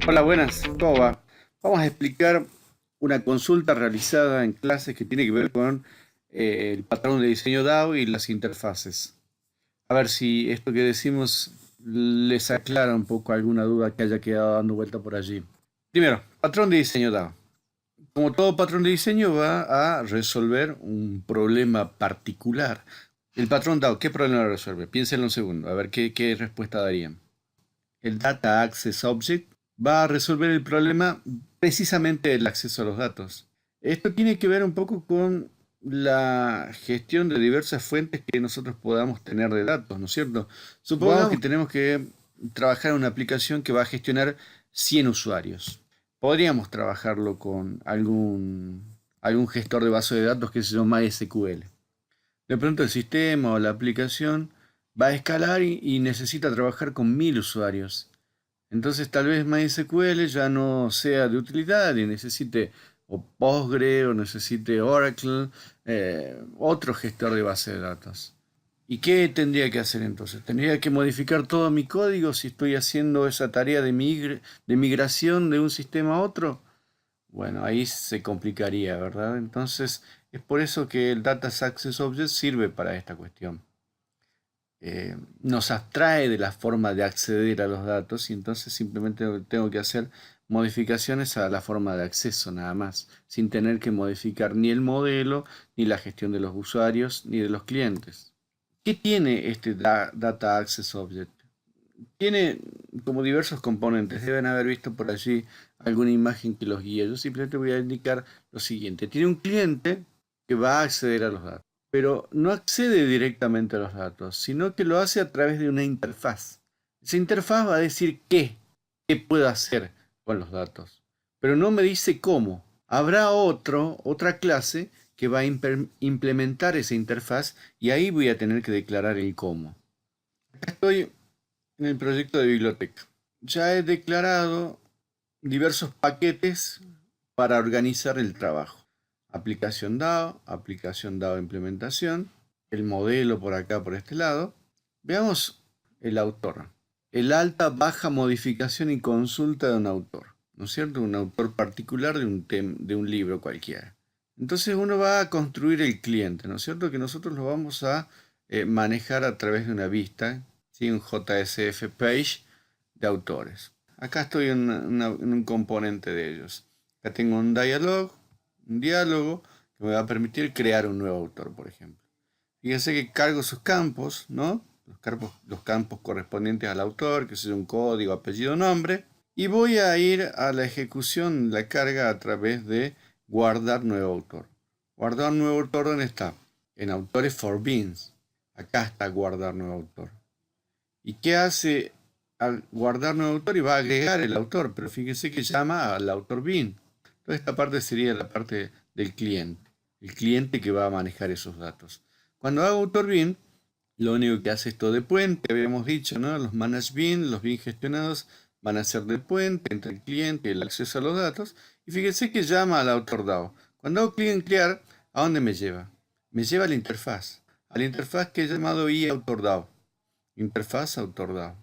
Hola, buenas, ¿cómo va? Vamos a explicar una consulta realizada en clases que tiene que ver con el patrón de diseño DAO y las interfaces. A ver si esto que decimos les aclara un poco alguna duda que haya quedado dando vuelta por allí. Primero, patrón de diseño DAO. Como todo patrón de diseño va a resolver un problema particular. El patrón DAO, ¿qué problema resuelve? Piénsenlo un segundo, a ver qué respuesta darían. El Data Access Object va a resolver el problema precisamente del acceso a los datos. Esto tiene que ver un poco con la gestión de diversas fuentes que nosotros podamos tener de datos, ¿no es cierto? Supongamos que Supongamos, tenemos que trabajar en una aplicación que va a gestionar 100 usuarios. Podríamos trabajarlo con algún gestor de base de datos que se llama MySQL. De pronto el sistema o la aplicación va a escalar y necesita trabajar con 1000 usuarios. Entonces tal vez MySQL ya no sea de utilidad y necesite o Postgre o necesite Oracle, otro gestor de base de datos. ¿Y qué tendría que hacer entonces? ¿Tendría que modificar todo mi código si estoy haciendo esa tarea de migración de un sistema a otro? Bueno, ahí se complicaría, ¿verdad? Entonces es por eso que el Data Access Object sirve para esta cuestión. Nos abstrae de la forma de acceder a los datos y entonces simplemente tengo que hacer modificaciones a la forma de acceso nada más, sin tener que modificar ni el modelo, ni la gestión de los usuarios, ni de los clientes. ¿Qué tiene este Data Access Object? Tiene como diversos componentes. Deben haber visto por allí alguna imagen que los guíe. Yo simplemente voy a indicar lo siguiente. Tiene un cliente que va a acceder a los datos, pero no accede directamente a los datos, sino que lo hace a través de una interfaz. Esa interfaz va a decir qué puedo hacer con los datos, pero no me dice cómo. Habrá otra clase que va a implementar esa interfaz y ahí voy a tener que declarar el cómo. Acá estoy en el proyecto de biblioteca. Ya he declarado diversos paquetes para organizar el trabajo. Aplicación DAO implementación, el modelo por acá, por este lado. Veamos el autor. El alta, baja, modificación y consulta de un autor. ¿No es cierto? Un autor particular de un libro cualquiera. Entonces uno va a construir el cliente, ¿no es cierto? Que nosotros lo vamos a manejar a través de una vista, ¿sí? Un JSF page de autores. Acá estoy en un componente de ellos. Acá tengo un diálogo que me va a permitir crear un nuevo autor, por ejemplo. Fíjense que cargo sus campos, ¿no? Los campos correspondientes al autor, que es un código, apellido, nombre. Y voy a ir a la ejecución, la carga a través de guardar nuevo autor. Guardar nuevo autor, ¿dónde está? En autores for beans. Acá está guardar nuevo autor. ¿Y qué hace al guardar nuevo autor? Y va a agregar el autor, pero fíjense que llama al autor bin. Toda esta parte sería la parte del cliente, el cliente que va a manejar esos datos. Cuando hago autor bin, lo único que hace esto de puente, habíamos dicho, ¿no? Los manage bin, los bin gestionados van a ser de puente entre el cliente y el acceso a los datos. Y fíjense que llama al autor DAO. Cuando hago clic en crear, ¿a dónde me lleva? Me lleva a la interfaz que he llamado iAutor DAO. Interfaz autor DAO.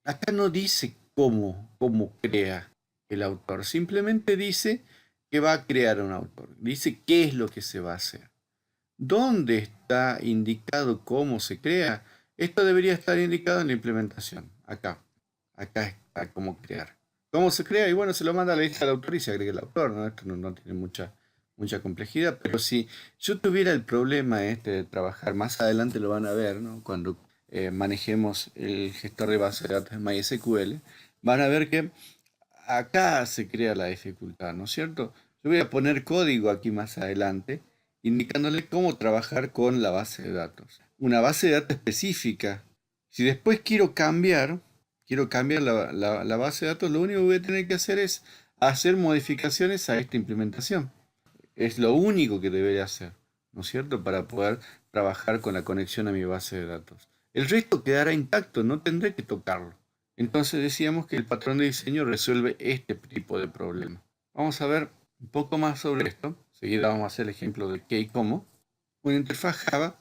Acá no dice cómo crea el autor, simplemente dice que va a crear un autor, dice qué es lo que se va a hacer. ¿Dónde está indicado cómo se crea? Esto debería estar indicado en la implementación, acá está cómo crear. ¿Cómo se crea? Y bueno, se lo manda a la lista del autor y se agrega el autor, ¿no? Esto no tiene mucha complejidad, pero si yo tuviera el problema este de trabajar, más adelante lo van a ver, ¿no? Cuando manejemos el gestor de base de datos de MySQL, van a ver que acá se crea la dificultad, ¿no es cierto? Yo voy a poner código aquí más adelante, indicándole cómo trabajar con la base de datos. Una base de datos específica. Si después quiero cambiar la base de datos, lo único que voy a tener que hacer es hacer modificaciones a esta implementación. Es lo único que debería hacer, ¿no es cierto? Para poder trabajar con la conexión a mi base de datos. El resto quedará intacto, no tendré que tocarlo. Entonces decíamos que el patrón de diseño resuelve este tipo de problema. Vamos a ver un poco más sobre esto. Enseguida vamos a hacer el ejemplo de qué y cómo. Una interfaz Java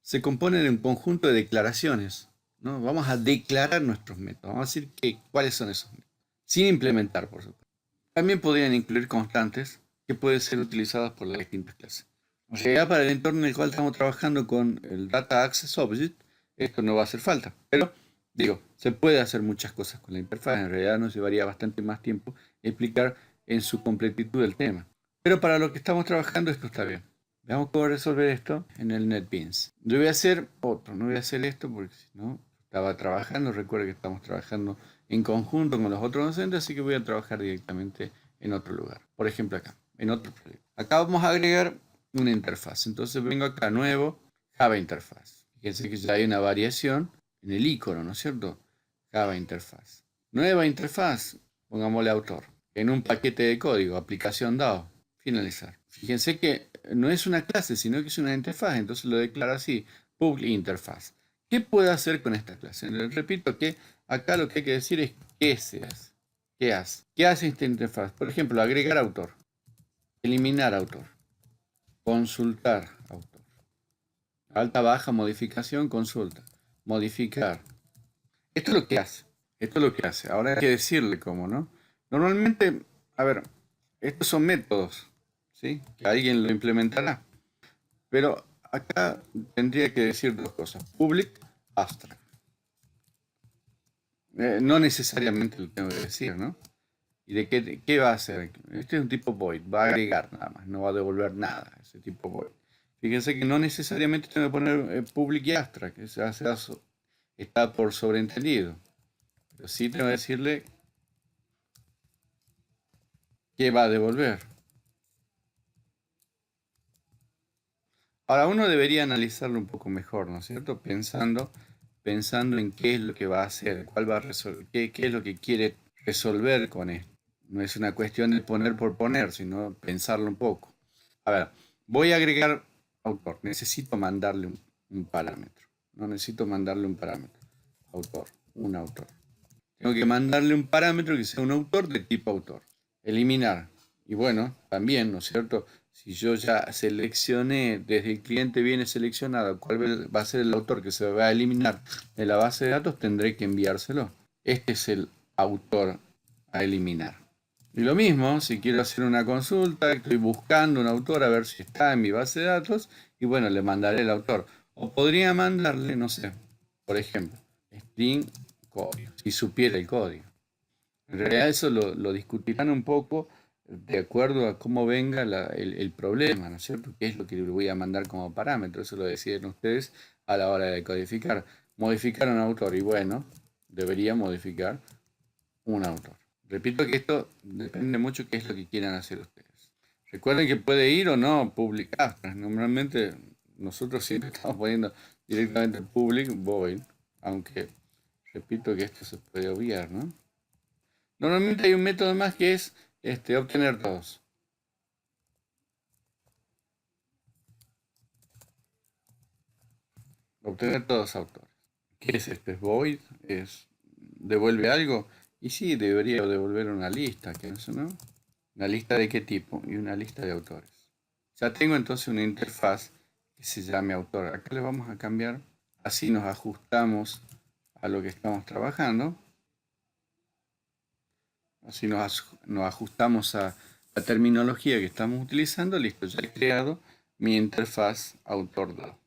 se compone de un conjunto de declaraciones. ¿no? Vamos a declarar nuestros métodos. Vamos a decir cuáles son esos métodos. Sin implementar, por supuesto. También podrían incluir constantes que pueden ser utilizadas por las distintas clases. En realidad, para el entorno en el cual estamos trabajando con el Data Access Object, esto no va a hacer falta. Pero, digo, se puede hacer muchas cosas con la interfaz. En realidad nos llevaría bastante más tiempo explicar en su completitud el tema. Pero para lo que estamos trabajando esto está bien. Veamos cómo resolver esto en el NetBeans. Yo voy a hacer otro, no voy a hacer esto porque si no estaba trabajando. Recuerda que estamos trabajando en conjunto con los otros docentes, así que voy a trabajar directamente en otro lugar. Por ejemplo acá, en otro proyecto. Acá vamos a agregar una interfaz. Entonces vengo acá, nuevo, Java Interfaz. Fíjense que ya hay una variación en el icono, ¿no es cierto? Java Interfaz. Nueva interfaz, pongámosle autor. En un paquete de código, aplicación DAO. Finalizar. Fíjense que no es una clase, sino que es una interfaz. Entonces lo declaro así, public interfaz. ¿Qué puedo hacer con esta clase? Les repito que acá lo que hay que decir es qué se hace. ¿Qué hace? ¿Qué hace esta interfaz? Por ejemplo, agregar autor, eliminar autor, consultar autor, alta, baja, modificación, consulta, modificar. Esto es lo que hace. Esto es lo que hace. Ahora hay que decirle cómo, ¿no? Normalmente, a ver, estos son métodos, ¿sí? Que alguien lo implementará. Pero acá tendría que decir dos cosas. Public, abstract. No necesariamente lo tengo que decir, ¿no? ¿Y de qué va a hacer? Este es un tipo void, va a agregar nada más, no va a devolver nada, ese tipo void. Fíjense que no necesariamente tengo que poner public y abstract, está por sobreentendido. Pero sí tengo que decirle qué va a devolver. Ahora uno debería analizarlo un poco mejor, ¿no es cierto? Pensando en qué es lo que va a hacer, cuál va a resolver, qué es lo que quiere resolver con esto. No es una cuestión de poner por poner, sino pensarlo un poco. A ver, voy a agregar autor. Necesito mandarle un parámetro. No necesito mandarle un parámetro. Autor, un autor. Tengo que mandarle un parámetro que sea un autor de tipo autor. Eliminar. Y bueno, también, ¿no es cierto? Si yo ya seleccioné, desde el cliente viene seleccionado cuál va a ser el autor que se va a eliminar de la base de datos, tendré que enviárselo. Este es el autor a eliminar. Y lo mismo, si quiero hacer una consulta, estoy buscando un autor a ver si está en mi base de datos, y bueno, le mandaré el autor. O podría mandarle, no sé, por ejemplo, string código, si supiera el código. En realidad eso lo discutirán un poco de acuerdo a cómo venga el problema, ¿no es cierto? ¿Qué es lo que le voy a mandar como parámetro? Eso lo deciden ustedes a la hora de codificar. Modificar un autor, y bueno, debería modificar un autor. Repito que esto depende mucho de qué es lo que quieran hacer ustedes. Recuerden que puede ir o no public abstract. Normalmente nosotros siempre estamos poniendo directamente public void, aunque repito que esto se puede obviar, ¿no? Normalmente hay un método más que es obtener todos. Obtener todos autores. ¿Qué es esto? ¿Es void? ¿Devuelve algo? Y sí, debería devolver una lista, ¿qué es eso, no? ¿Una lista de qué tipo? Y una lista de autores. Ya tengo entonces una interfaz que se llame autor. Acá le vamos a cambiar, así nos ajustamos a lo que estamos trabajando. Así nos ajustamos a la terminología que estamos utilizando. Listo, ya he creado mi interfaz autor DAO.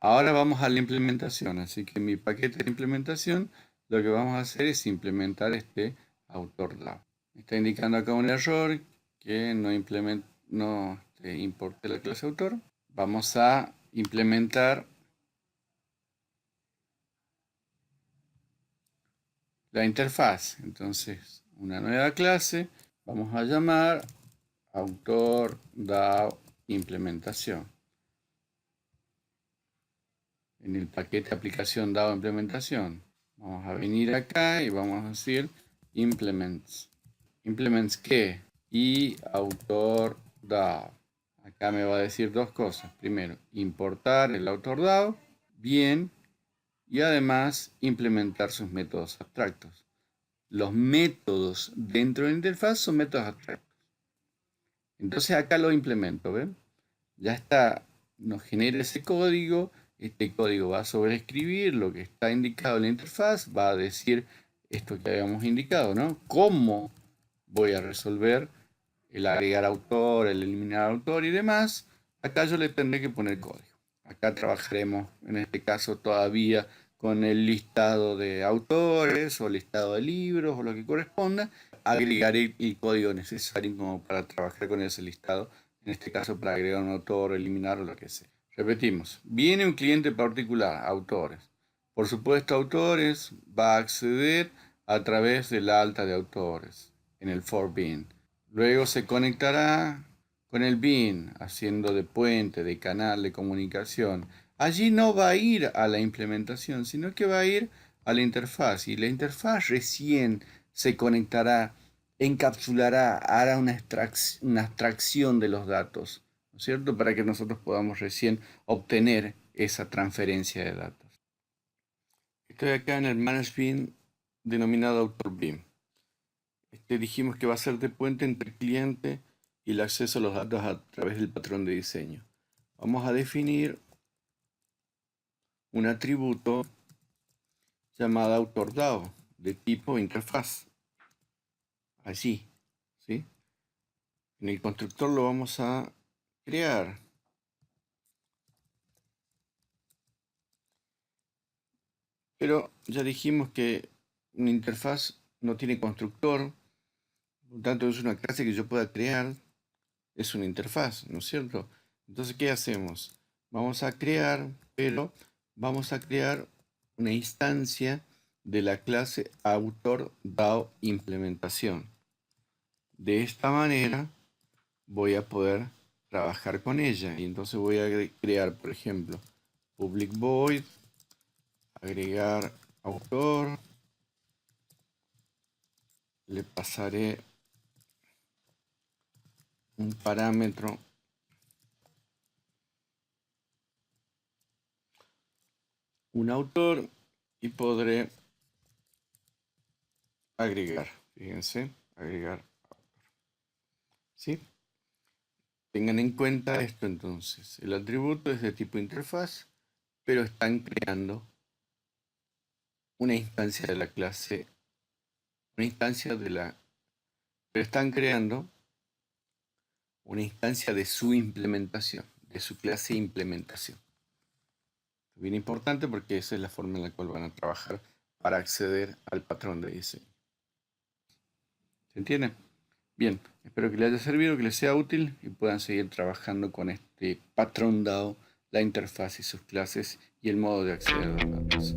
Ahora vamos a la implementación. Así que en mi paquete de implementación lo que vamos a hacer es implementar este autor DAO. Me está indicando acá un error que no importe la clase autor. Vamos a implementar la interfaz. Entonces, una nueva clase. Vamos a llamar autor DAO implementación. En el paquete aplicación DAO implementación. Vamos a venir acá y vamos a decir implements. ¿Implements qué? Y autor DAO. Acá me va a decir dos cosas. Primero, importar el autor DAO. Bien. Y además implementar sus métodos abstractos. Los métodos dentro de la interfaz son métodos abstractos. Entonces acá lo implemento, ¿ven? Ya está, nos genera ese código Este código va a sobreescribir lo que está indicado en la interfaz, va a decir esto que habíamos indicado, ¿no? Cómo voy a resolver el agregar autor, el eliminar autor y demás. Acá yo le tendré que poner código. Acá trabajaremos, en este caso, todavía con el listado de autores o listado de libros o lo que corresponda. Agregaré el código necesario como para trabajar con ese listado. En este caso, para agregar un autor, eliminar o lo que sea. Repetimos, viene un cliente particular, autores. Por supuesto, autores va a acceder a través de la alta de autores en el for bin. Luego se conectará con el bin, haciendo de puente, de canal de comunicación. Allí no va a ir a la implementación, sino que va a ir a la interfaz. Y la interfaz recién se conectará, encapsulará, hará una abstracción de los datos, ¿no es cierto? Para que nosotros podamos recién obtener esa transferencia de datos. Estoy acá en el Manage Bin denominado Author Bin. Dijimos que va a ser de puente entre el cliente y el acceso a los datos a través del patrón de diseño. Vamos a definir un atributo llamado AutorDAO de tipo interfaz. Allí, ¿sí? En el constructor lo vamos a crear. Pero ya dijimos que una interfaz no tiene constructor, por lo tanto es una clase que yo pueda crear, es una interfaz, ¿no es cierto? Entonces, ¿qué hacemos? Vamos a crear, pero vamos a crear una instancia de la clase AutorDAO implementación. De esta manera voy a poder trabajar con ella y entonces voy a crear, por ejemplo, public void, agregar autor, le pasaré un parámetro un autor y podré agregar, fíjense, agregar autor, ¿sí? Tengan en cuenta esto entonces, el atributo es de tipo interfaz, pero están creando una instancia de la clase, una instancia de la, pero están creando una instancia de su implementación, de su clase implementación. Bien importante porque esa es la forma en la cual van a trabajar para acceder al patrón de diseño. ¿Se entiende? Bien, espero que les haya servido, que les sea útil y puedan seguir trabajando con este patrón DAO, la interfaz y sus clases y el modo de acceder a los datos.